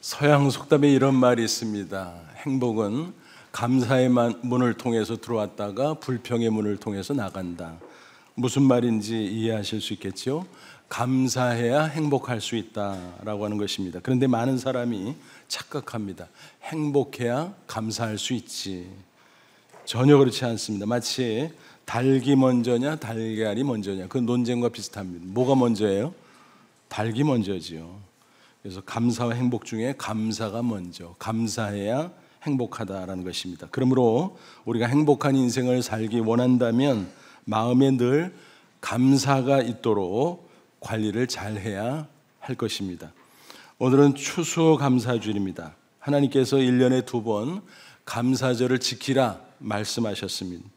서양 속담에 이런 말이 있습니다. 행복은 감사의 문을 통해서 들어왔다가 불평의 문을 통해서 나간다. 무슨 말인지 이해하실 수 있겠죠? 감사해야 행복할 수 있다라고 하는 것입니다. 그런데 많은 사람이 착각합니다. 행복해야 감사할 수 있지. 전혀 그렇지 않습니다. 마치 닭이 먼저냐 달걀이 먼저냐, 그 논쟁과 비슷합니다. 뭐가 먼저예요? 닭이 먼저지요. 그래서 감사와 행복 중에 감사가 먼저, 감사해야 행복하다라는 것입니다. 그러므로 우리가 행복한 인생을 살기 원한다면 마음에 늘 감사가 있도록 관리를 잘해야 할 것입니다. 오늘은 추수감사주일입니다. 하나님께서 1년에 2번 감사절을 지키라 말씀하셨습니다.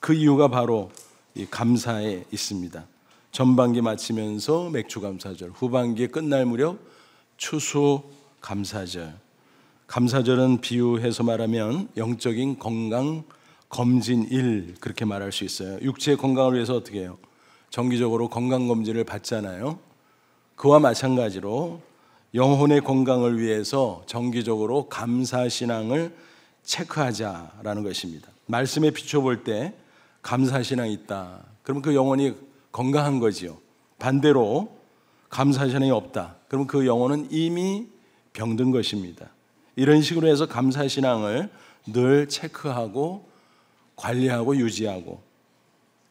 그 이유가 바로 이 감사에 있습니다. 전반기 마치면서 맥주감사절, 후반기에 끝날 무렵 추수감사절. 감사절은 비유해서 말하면 영적인 건강 검진일, 그렇게 말할 수 있어요. 육체의 건강을 위해서 어떻게 해요? 정기적으로 건강검진을 받잖아요. 그와 마찬가지로 영혼의 건강을 위해서 정기적으로 감사신앙을 체크하자라는 것입니다. 말씀에 비춰볼 때 감사신앙이 있다, 그러면 그 영혼이 건강한 거지요. 반대로 감사신앙이 없다, 그러면 그 영혼은 이미 병든 것입니다. 이런 식으로 해서 감사신앙을 늘 체크하고 관리하고 유지하고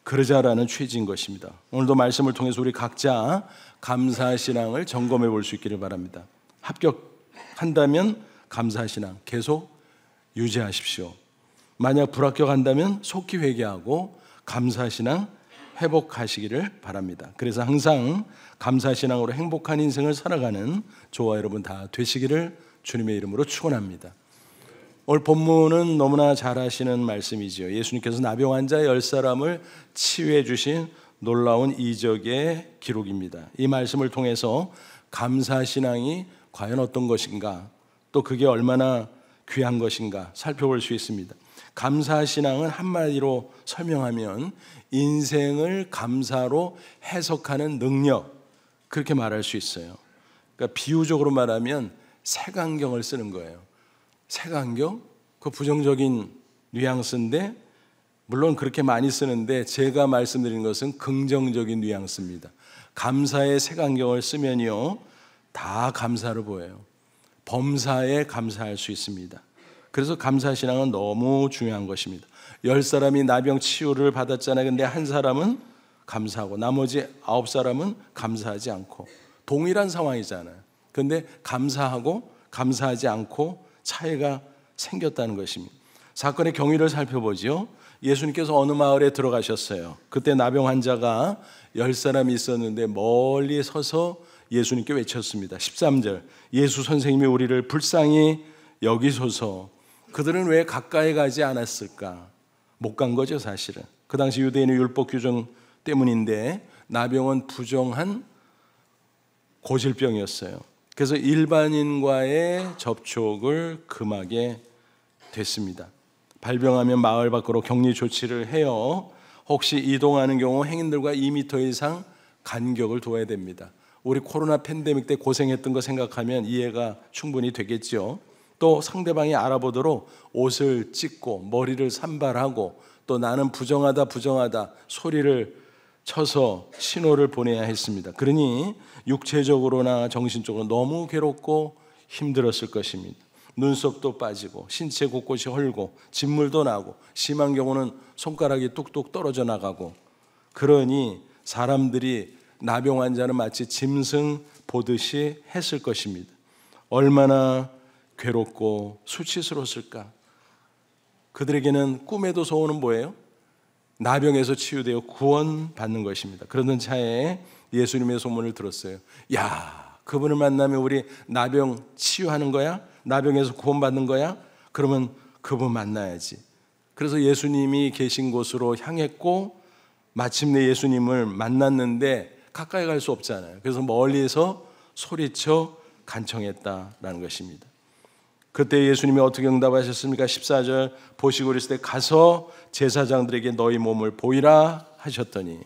그러자라는 취지인 것입니다. 오늘도 말씀을 통해서 우리 각자 감사신앙을 점검해 볼 수 있기를 바랍니다. 합격한다면 감사신앙 계속 유지하십시오. 만약 불합격한다면 속히 회개하고 감사신앙 회복하시기를 바랍니다. 그래서 항상 감사신앙으로 행복한 인생을 살아가는 저와 여러분 다 되시기를 주님의 이름으로 축원합니다. 오늘 본문은 너무나 잘 아시는 말씀이죠. 예수님께서 나병 환자 10사람을 치유해 주신 놀라운 이적의 기록입니다. 이 말씀을 통해서 감사신앙이 과연 어떤 것인가, 또 그게 얼마나 귀한 것인가 살펴볼 수 있습니다. 감사신앙은 한마디로 설명하면 인생을 감사로 해석하는 능력, 그렇게 말할 수 있어요. 그러니까 비유적으로 말하면 색안경을 쓰는 거예요. 색안경? 그 부정적인 뉘앙스인데, 물론 그렇게 많이 쓰는데 제가 말씀드린 것은 긍정적인 뉘앙스입니다. 감사의 색안경을 쓰면요 다 감사를 보여요. 범사에 감사할 수 있습니다. 그래서 감사신앙은 너무 중요한 것입니다. 10사람이 나병 치유를 받았잖아요. 근데 한 사람은 감사하고 나머지 9사람은 감사하지 않고, 동일한 상황이잖아요. 근데 감사하고 감사하지 않고 차이가 생겼다는 것입니다. 사건의 경위를 살펴보죠. 예수님께서 어느 마을에 들어가셨어요. 그때 나병 환자가 10사람이 있었는데 멀리 서서 예수님께 외쳤습니다. 13절, 예수 선생님이 우리를 불쌍히 여기소서. 그들은 왜 가까이 가지 않았을까? 못 간 거죠, 사실은. 그 당시 유대인의 율법 규정 때문인데 나병은 부정한 고질병이었어요. 그래서 일반인과의 접촉을 금하게 됐습니다. 발병하면 마을 밖으로 격리 조치를 해요. 혹시 이동하는 경우 행인들과 2m 이상 간격을 둬야 됩니다. 우리 코로나 팬데믹 때 고생했던 거 생각하면 이해가 충분히 되겠죠. 또 상대방이 알아보도록 옷을 찢고 머리를 산발하고 또 나는 부정하다 소리를 쳐서 신호를 보내야 했습니다. 그러니 육체적으로나 정신적으로 너무 괴롭고 힘들었을 것입니다. 눈썹도 빠지고 신체 곳곳이 헐고 진물도 나고 심한 경우는 손가락이 뚝뚝 떨어져 나가고, 그러니 사람들이 나병 환자는 마치 짐승 보듯이 했을 것입니다. 얼마나 괴롭고 수치스러웠을까. 그들에게는 꿈에도 소원은 뭐예요? 나병에서 치유되어 구원받는 것입니다. 그러던 차에 예수님의 소문을 들었어요. 야, 그분을 만나면 우리 나병 치유하는 거야? 나병에서 구원받는 거야? 그러면 그분 만나야지. 그래서 예수님이 계신 곳으로 향했고 마침내 예수님을 만났는데 가까이 갈 수 없잖아요. 그래서 멀리서 소리쳐 간청했다라는 것입니다. 그때 예수님이 어떻게 응답하셨습니까? 14절 보시고 그랬을 때 가서 제사장들에게 너희 몸을 보이라 하셨더니,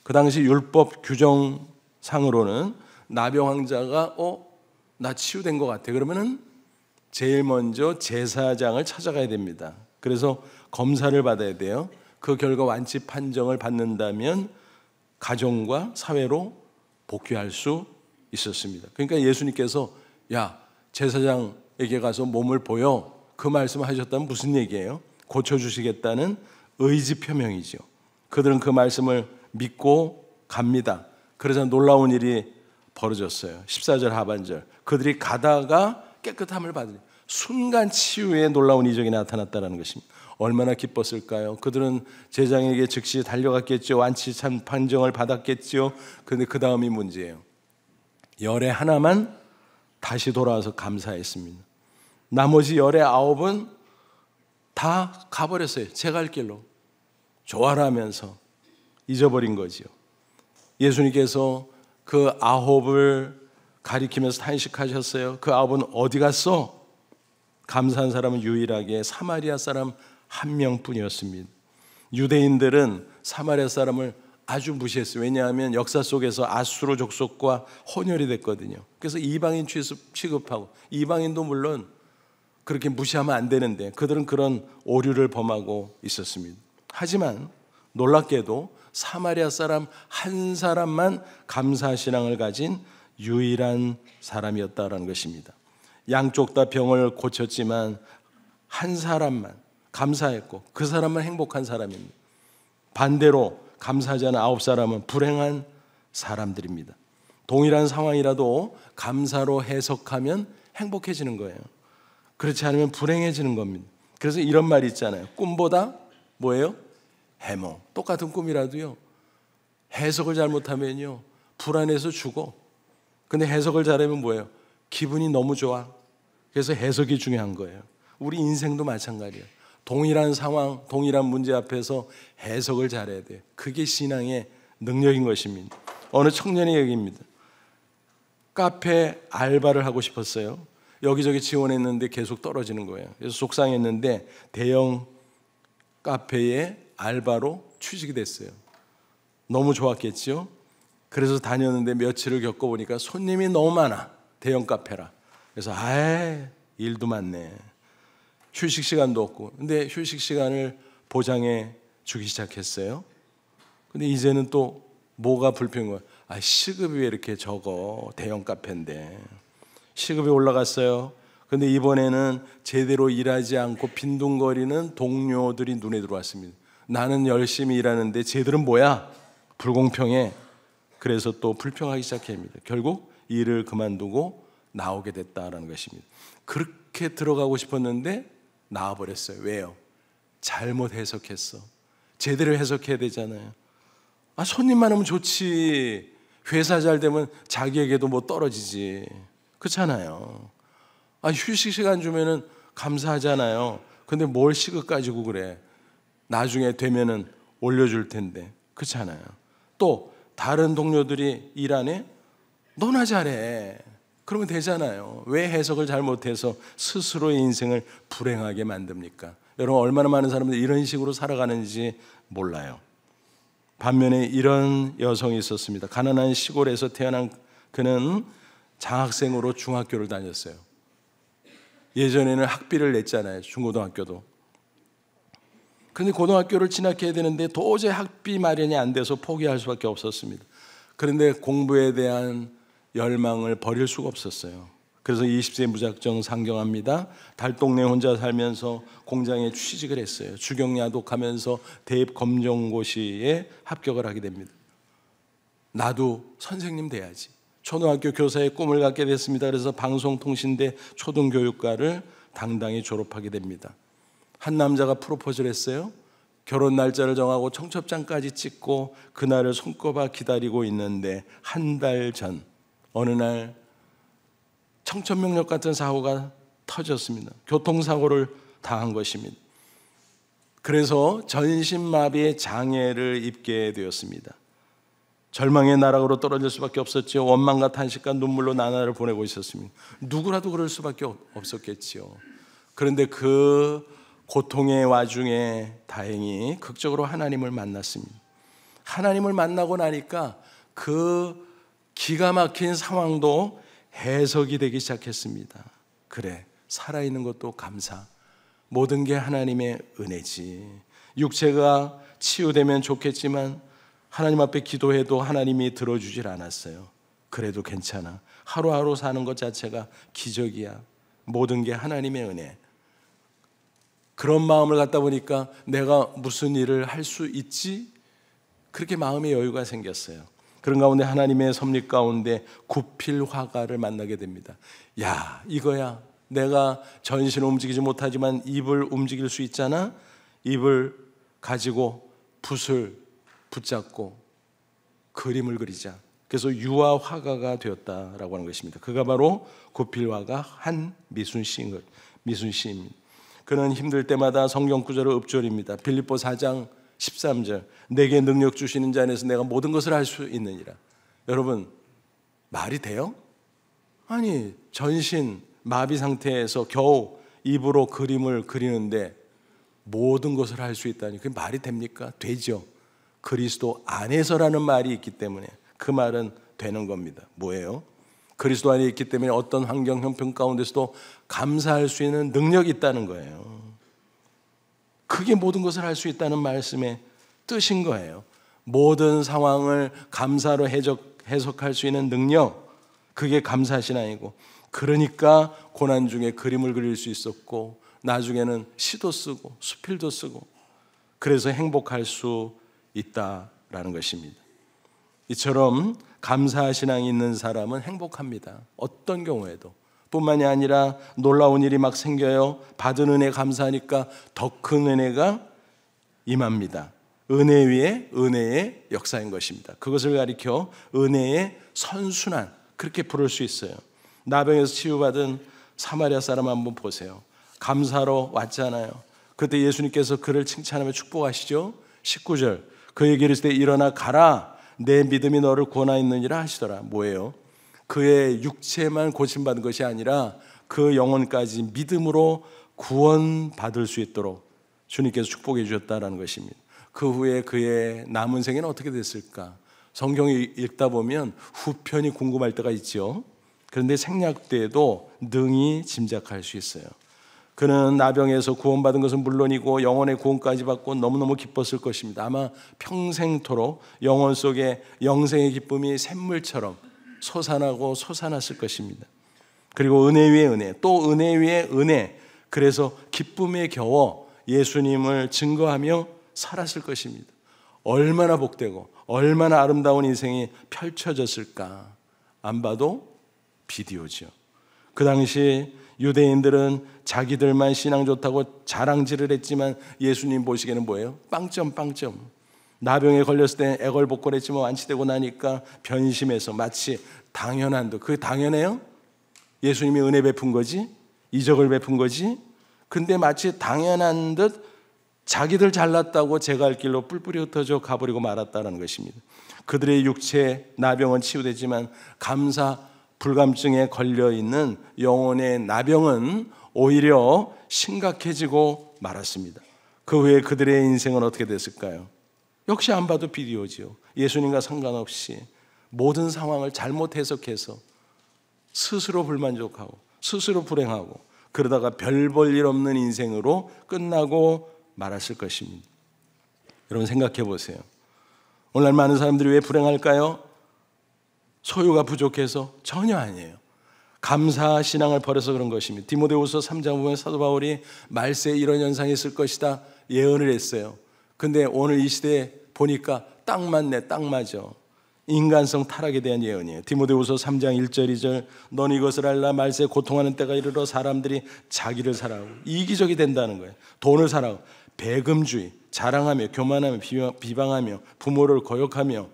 그 당시 율법 규정상으로는 나병 환자가 나 치유된 것 같아. 그러면은 제일 먼저 제사장을 찾아가야 됩니다. 그래서 검사를 받아야 돼요. 그 결과 완치 판정을 받는다면 가정과 사회로 복귀할 수 있었습니다. 그러니까 예수님께서 야, 제사장에게 가서 몸을 보여, 그 말씀을 하셨다면 무슨 얘기예요? 고쳐주시겠다는 의지 표명이죠. 그들은 그 말씀을 믿고 갑니다. 그래서 놀라운 일이 벌어졌어요. 14절 하반절, 그들이 가다가 깨끗함을 받으니 순간 치유의 놀라운 이적이 나타났다는 것입니다. 얼마나 기뻤을까요? 그들은 제장에게 즉시 달려갔겠죠. 완치 판정을 받았겠죠. 그런데 그 다음이 문제예요. 열의 하나만 다시 돌아와서 감사했습니다. 나머지 열의 9은 다 가버렸어요. 제 갈 길로 좋아라 하면서 잊어버린 거지요. 예수님께서 그 9을 가리키면서 탄식하셨어요. 그 9은 어디 갔어? 감사한 사람은 유일하게 사마리아 사람 한 명뿐이었습니다. 유대인들은 사마리아 사람을 아주 무시했어요. 왜냐하면 역사 속에서 아수르 족속과 혼혈이 됐거든요. 그래서 이방인 취급하고, 이방인도 물론 그렇게 무시하면 안 되는데 그들은 그런 오류를 범하고 있었습니다. 하지만 놀랍게도 사마리아 사람 한 사람만 감사 신앙을 가진 유일한 사람이었다라는 것입니다. 양쪽 다 병을 고쳤지만 한 사람만 감사했고 그 사람만 행복한 사람입니다. 반대로 감사하지 않은 9사람은 불행한 사람들입니다. 동일한 상황이라도 감사로 해석하면 행복해지는 거예요. 그렇지 않으면 불행해지는 겁니다. 그래서 이런 말이 있잖아요. 꿈보다 뭐예요? 해몽. 똑같은 꿈이라도요, 해석을 잘못하면요 불안해서 죽어. 근데 해석을 잘하면 뭐예요? 기분이 너무 좋아. 그래서 해석이 중요한 거예요. 우리 인생도 마찬가지예요. 동일한 상황, 동일한 문제 앞에서 해석을 잘해야 돼요. 그게 신앙의 능력인 것입니다. 어느 청년의 얘기입니다. 카페 알바를 하고 싶었어요. 여기저기 지원했는데 계속 떨어지는 거예요. 그래서 속상했는데 대형 카페에 알바로 취직이 됐어요. 너무 좋았겠죠? 그래서 다녔는데 며칠을 겪어보니까 손님이 너무 많아. 대형 카페라. 그래서 일도 많네. 휴식 시간도 없고. 근데 휴식 시간을 보장해 주기 시작했어요. 근데 이제는 또 뭐가 불평인 거야? 시급이 왜 이렇게 적어? 대형 카페인데. 시급이 올라갔어요. 근데 이번에는 제대로 일하지 않고 빈둥거리는 동료들이 눈에 들어왔습니다. 나는 열심히 일하는데 쟤들은 뭐야? 불공평해. 그래서 또 불평하기 시작합니다. 결국 일을 그만두고 나오게 됐다라는 것입니다. 그렇게 들어가고 싶었는데 나와버렸어요. 왜요? 잘못 해석했어. 제대로 해석해야 되잖아요. 손님 많으면 좋지. 회사 잘 되면 자기에게도 뭐 떨어지지. 그렇잖아요. 휴식 시간 주면은 감사하잖아요. 근데 뭘 시급 가지고 그래? 나중에 되면은 올려줄 텐데. 그렇잖아요. 또 다른 동료들이 일 안 해? 너나 잘해. 그러면 되잖아요. 왜 해석을 잘못해서 스스로의 인생을 불행하게 만듭니까? 여러분, 얼마나 많은 사람들이 이런 식으로 살아가는지 몰라요. 반면에 이런 여성이 있었습니다. 가난한 시골에서 태어난 그는 장학생으로 중학교를 다녔어요. 예전에는 학비를 냈잖아요. 중고등학교도. 그런데 고등학교를 진학해야 되는데 도저히 학비 마련이 안 돼서 포기할 수밖에 없었습니다. 그런데 공부에 대한 열망을 버릴 수가 없었어요. 그래서 20세 무작정 상경합니다. 달동네 혼자 살면서 공장에 취직을 했어요. 주경야독하면서 대입 검정고시에 합격을 하게 됩니다. 나도 선생님 돼야지. 초등학교 교사의 꿈을 갖게 됐습니다. 그래서 방송통신대 초등교육과를 당당히 졸업하게 됩니다. 한 남자가 프로포즈를 했어요. 결혼 날짜를 정하고 청첩장까지 찍고 그날을 손꼽아 기다리고 있는데 한 달 전 어느 날 청천벽력 같은 사고가 터졌습니다. 교통사고를 당한 것입니다. 그래서 전신마비의 장애를 입게 되었습니다. 절망의 나락으로 떨어질 수밖에 없었죠. 원망과 탄식과 눈물로 나날을 보내고 있었습니다. 누구라도 그럴 수밖에 없었겠지요. 그런데 그 고통의 와중에 다행히 극적으로 하나님을 만났습니다. 하나님을 만나고 나니까 그 기가 막힌 상황도 해석이 되기 시작했습니다. 그래, 살아있는 것도 감사. 모든 게 하나님의 은혜지. 육체가 치유되면 좋겠지만 하나님 앞에 기도해도 하나님이 들어주질 않았어요. 그래도 괜찮아. 하루하루 사는 것 자체가 기적이야. 모든 게 하나님의 은혜. 그런 마음을 갖다 보니까 내가 무슨 일을 할 수 있지? 그렇게 마음의 여유가 생겼어요. 그런 가운데 하나님의 섭리 가운데 구필화가를 만나게 됩니다. 야, 이거야. 내가 전신을 움직이지 못하지만 입을 움직일 수 있잖아. 입을 가지고 붓을 붙잡고 그림을 그리자. 그래서 유화 화가가 되었다라고 하는 것입니다. 그가 바로 구필화가 한미순 시입니다. 그는 힘들 때마다 성경 구절을 읊조립니다. 빌립보 4장 13절, 내게 능력 주시는 자 안에서 내가 모든 것을 할 수 있느니라. 여러분, 말이 돼요? 아니, 전신 마비 상태에서 겨우 입으로 그림을 그리는데 모든 것을 할 수 있다니 그게 말이 됩니까? 되죠. 그리스도 안에서라는 말이 있기 때문에 그 말은 되는 겁니다. 뭐예요? 그리스도 안에 있기 때문에 어떤 환경 형편 가운데서도 감사할 수 있는 능력이 있다는 거예요. 그게 모든 것을 할 수 있다는 말씀의 뜻인 거예요. 모든 상황을 감사로 해석할 수 있는 능력, 그게 감사신앙이고, 그러니까 고난 중에 그림을 그릴 수 있었고 나중에는 시도 쓰고 수필도 쓰고 그래서 행복할 수 있다라는 것입니다. 이처럼 감사신앙이 있는 사람은 행복합니다. 어떤 경우에도. 뿐만이 아니라 놀라운 일이 막 생겨요. 받은 은혜 감사하니까 더 큰 은혜가 임합니다. 은혜 위에 은혜의 역사인 것입니다. 그것을 가리켜 은혜의 선순환, 그렇게 부를 수 있어요. 나병에서 치유받은 사마리아 사람 한번 보세요. 감사로 왔잖아요. 그때 예수님께서 그를 칭찬하며 축복하시죠. 19절, 그에게 이르시되 일어나 가라, 내 믿음이 너를 구원하였느니라 하시더라. 뭐예요? 그의 육체만 고침받은 것이 아니라 그 영혼까지 믿음으로 구원받을 수 있도록 주님께서 축복해 주셨다는 것입니다. 그 후에 그의 남은 생애는 어떻게 됐을까? 성경을 읽다 보면 후편이 궁금할 때가 있죠. 그런데 생략 때에도 능히 짐작할 수 있어요. 그는 나병에서 구원받은 것은 물론이고 영혼의 구원까지 받고 너무너무 기뻤을 것입니다. 아마 평생토록 영혼 속에 영생의 기쁨이 샘물처럼 솟아나고 솟아났을 것입니다. 그리고 은혜 위에 은혜, 또 은혜 위에 은혜, 그래서 기쁨에 겨워 예수님을 증거하며 살았을 것입니다. 얼마나 복되고 얼마나 아름다운 인생이 펼쳐졌을까. 안 봐도 비디오죠. 그 당시 유대인들은 자기들만 신앙 좋다고 자랑질을 했지만 예수님 보시기에는 뭐예요? 빵점. 나병에 걸렸을 때 애걸복걸했지만 완치되고 나니까 변심해서 마치 당연한 듯. 그게 당연해요? 예수님이 은혜 베푼 거지? 이적을 베푼 거지? 근데 마치 당연한 듯 자기들 잘났다고 제 갈 길로 뿔뿔이 흩어져 가버리고 말았다는 것입니다. 그들의 육체 나병은 치유되지만 감사 불감증에 걸려있는 영혼의 나병은 오히려 심각해지고 말았습니다. 그 후에 그들의 인생은 어떻게 됐을까요? 역시 안 봐도 비디오지요. 예수님과 상관없이 모든 상황을 잘못 해석해서 스스로 불만족하고 스스로 불행하고 그러다가 별 볼 일 없는 인생으로 끝나고 말았을 것입니다. 여러분 생각해 보세요. 오늘날 많은 사람들이 왜 불행할까요? 소유가 부족해서? 전혀 아니에요. 감사 신앙을 버려서 그런 것입니다. 디모데후서 3장 보면 사도 바울이 말세에 이런 현상이 있을 것이다 예언을 했어요. 근데 오늘 이 시대에 보니까 딱 맞네, 딱 맞아. 인간성 타락에 대한 예언이에요. 디모데후서 3장 1절 2절, 넌 이것을 알라, 말세에 고통하는 때가 이르러 사람들이 자기를 사랑하고 이기적이 된다는 거예요. 돈을 사랑하고 배금주의, 자랑하며 교만하며 비방하며 부모를 거역하며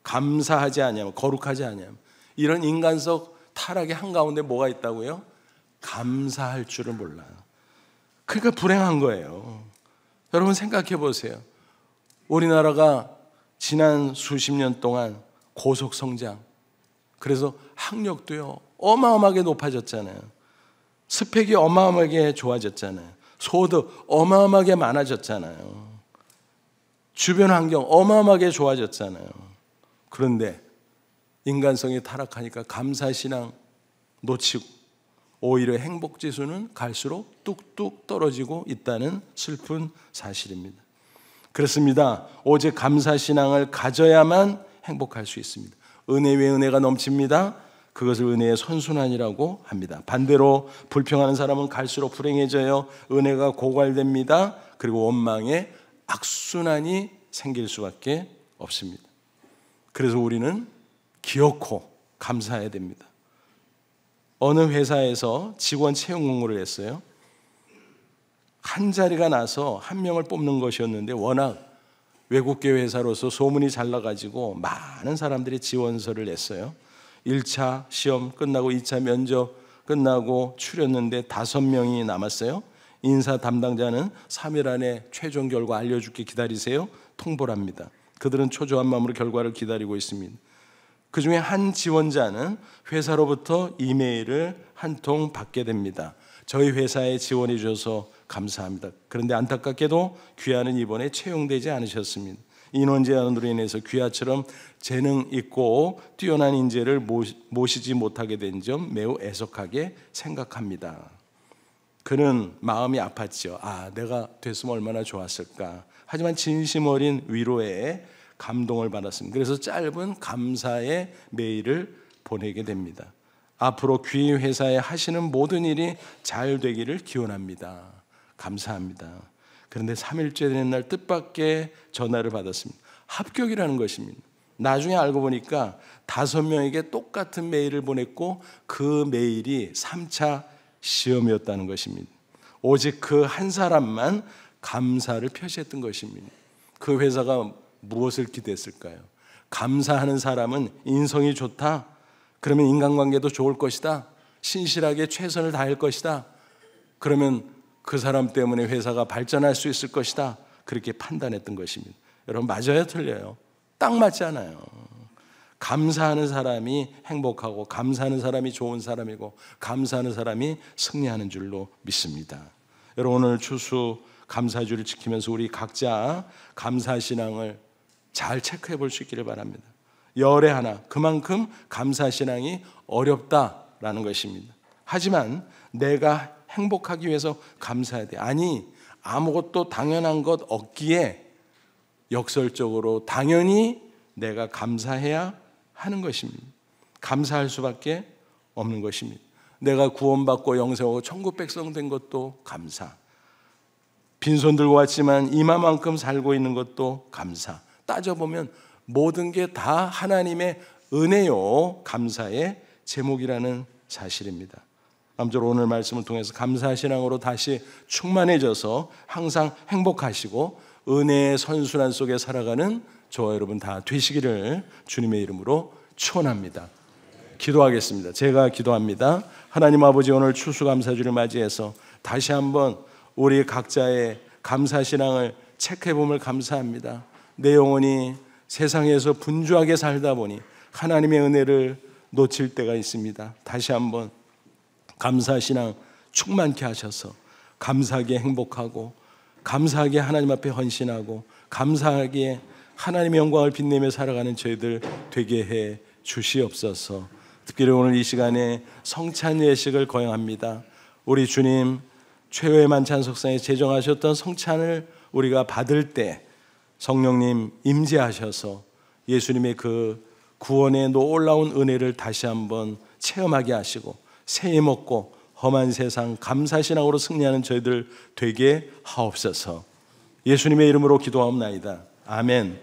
감사하지 아니하며 거룩하지 아니하며, 이런 인간성 타락의 한가운데 뭐가 있다고요? 감사할 줄을 몰라요. 그러니까 불행한 거예요. 여러분 생각해 보세요. 우리나라가 지난 수십 년 동안 고속 성장, 그래서 학력도요 어마어마하게 높아졌잖아요. 스펙이 어마어마하게 좋아졌잖아요. 소득 어마어마하게 많아졌잖아요. 주변 환경 어마어마하게 좋아졌잖아요. 그런데 인간성이 타락하니까 감사신앙 놓치고 오히려 행복지수는 갈수록 뚝뚝 떨어지고 있다는 슬픈 사실입니다. 그렇습니다. 오직 감사신앙을 가져야만 행복할 수 있습니다. 은혜 위에 은혜가 넘칩니다. 그것을 은혜의 선순환이라고 합니다. 반대로 불평하는 사람은 갈수록 불행해져요. 은혜가 고갈됩니다. 그리고 원망의 악순환이 생길 수밖에 없습니다. 그래서 우리는 기어코 감사해야 됩니다. 어느 회사에서 직원 채용 공고를 했어요. 한 자리가 나서 한 명을 뽑는 것이었는데 워낙 외국계 회사로서 소문이 잘 나가지고 많은 사람들이 지원서를 냈어요. 1차 시험 끝나고 2차 면접 끝나고 추렸는데 5명이 남았어요. 인사 담당자는 3일 안에 최종 결과 알려줄게 기다리세요. 통보를 합니다. 그들은 초조한 마음으로 결과를 기다리고 있습니다. 그 중에 한 지원자는 회사로부터 이메일을 한 통 받게 됩니다. 저희 회사에 지원해 주셔서 감사합니다. 그런데 안타깝게도 귀하는 이번에 채용되지 않으셨습니다. 인원 제한으로 인해서 귀하처럼 재능 있고 뛰어난 인재를 모시지 못하게 된 점 매우 애석하게 생각합니다. 그는 마음이 아팠죠. 내가 됐으면 얼마나 좋았을까. 하지만 진심 어린 위로에 감동을 받았습니다. 그래서 짧은 감사의 메일을 보내게 됩니다. 앞으로 귀 회사에 하시는 모든 일이 잘 되기를 기원합니다. 감사합니다. 그런데 3일째 되는 날 뜻밖의 전화를 받았습니다. 합격이라는 것입니다. 나중에 알고 보니까 5명에게 똑같은 메일을 보냈고 그 메일이 3차 시험이었다는 것입니다. 오직 그 한 사람만 감사를 표시했던 것입니다. 그 회사가 무엇을 기대했을까요? 감사하는 사람은 인성이 좋다. 그러면 인간관계도 좋을 것이다. 신실하게 최선을 다할 것이다. 그러면 그 사람 때문에 회사가 발전할 수 있을 것이다. 그렇게 판단했던 것입니다. 여러분 맞아요? 틀려요? 딱 맞잖아요. 감사하는 사람이 행복하고 감사하는 사람이 좋은 사람이고 감사하는 사람이 승리하는 줄로 믿습니다. 여러분 오늘 추수 감사주를 지키면서 우리 각자 감사신앙을 잘 체크해 볼 수 있기를 바랍니다. 열의 하나, 그만큼 감사신앙이 어렵다라는 것입니다. 하지만 내가 행복하기 위해서 감사해야 돼. 아니 아무것도 당연한 것 없기에 역설적으로 당연히 내가 감사해야 하는 것입니다. 감사할 수밖에 없는 것입니다. 내가 구원받고 영생하고 천국 백성 된 것도 감사. 빈손 들고 왔지만 이마만큼 살고 있는 것도 감사. 따져보면 모든 게 다 하나님의 은혜요 감사의 제목이라는 사실입니다. 아무쪼록 오늘 말씀을 통해서 감사 신앙으로 다시 충만해져서 항상 행복하시고 은혜의 선순환 속에 살아가는 저와 여러분 다 되시기를 주님의 이름으로 축원합니다. 기도하겠습니다. 제가 기도합니다. 하나님 아버지 오늘 추수감사주를 맞이해서 다시 한번 우리 각자의 감사신앙을 체크해보면 감사합니다. 내 영혼이 세상에서 분주하게 살다 보니 하나님의 은혜를 놓칠 때가 있습니다. 다시 한번 감사신앙 충만케 하셔서 감사하게 행복하고 감사하게 하나님 앞에 헌신하고 감사하게 하나님의 영광을 빛내며 살아가는 저희들 되게 해 주시옵소서. 특별히 오늘 이 시간에 성찬 예식을 거행합니다. 우리 주님 최후의 만찬석상에 제정하셨던 성찬을 우리가 받을 때 성령님 임재하셔서 예수님의 그 구원의 놀라운 은혜를 다시 한번 체험하게 하시고 새해 먹고 험한 세상 감사신앙으로 승리하는 저희들 되게 하옵소서. 예수님의 이름으로 기도하옵나이다. 아멘.